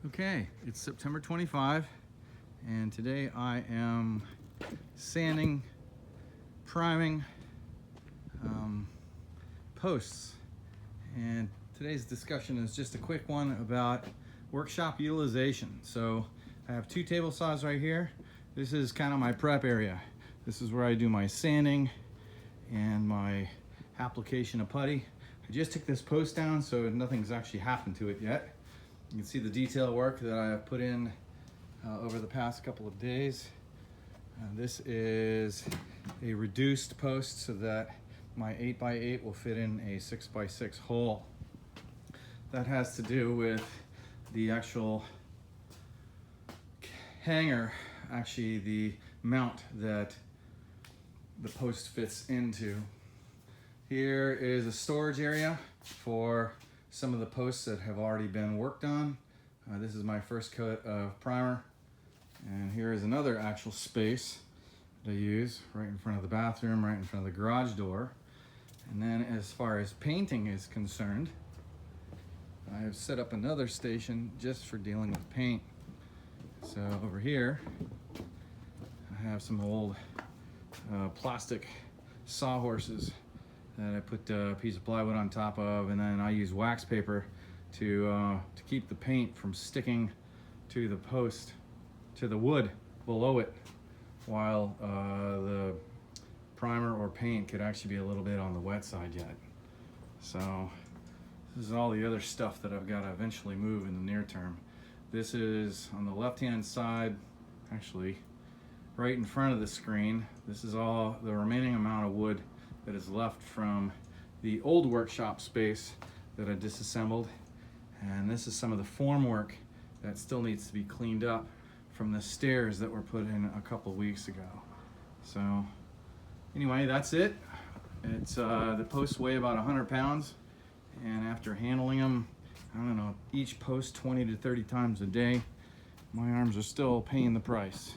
Okay, it's September 25 and today I am sanding, priming posts, and today's discussion is just a quick one about workshop utilization. So I have two table saws right here. This is kind of my prep area. This is where I do my sanding and my application of putty. I just took this post down, so nothing's actually happened to it yet. You can see the detail work that I have put in over the past couple of days. This is a reduced post so that my 8x8 will fit in a 6x6 hole. That has to do with the actual hanger, actually the mount that the post fits into. Here is a storage area for some of the posts that have already been worked on. This is my first coat of primer. And here is another actual space that I use right in front of the bathroom, right in front of the garage door. And then as far as painting is concerned, I have set up another station just for dealing with paint. So over here, I have some old plastic sawhorses that I put a piece of plywood on top of, and then I use wax paper to keep the paint from sticking to the post, to the wood below it, while the primer or paint could actually be a little bit on the wet side yet. So this is all the other stuff that I've got to eventually move in the near term. This is on the left-hand side, actually right in front of the screen. This is all the remaining amount of wood that is left from the old workshop space that I disassembled. And this is some of the formwork that still needs to be cleaned up from the stairs that were put in a couple weeks ago. So anyway, that's it. It's the posts weigh about 100 pounds, and after handling them, I don't know, each post 20 to 30 times a day, my arms are still paying the price.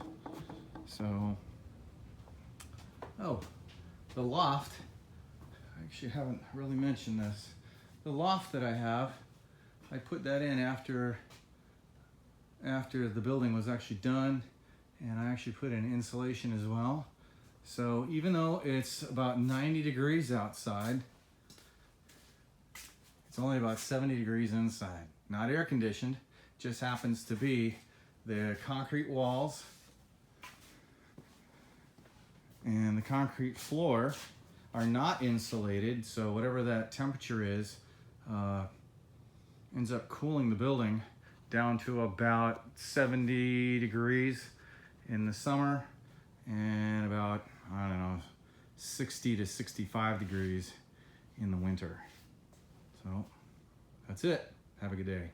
So, oh, the loft, I actually haven't really mentioned this. The loft that I have, I put that in after the building was actually done, and I actually put in insulation as well. So even though it's about 90 degrees outside, it's only about 70 degrees inside. Not air conditioned, just happens to be the concrete walls and the concrete floor are not insulated, so whatever that temperature is ends up cooling the building down to about 70 degrees in the summer and about, I don't know, 60 to 65 degrees in the winter. So that's it. Have a good day.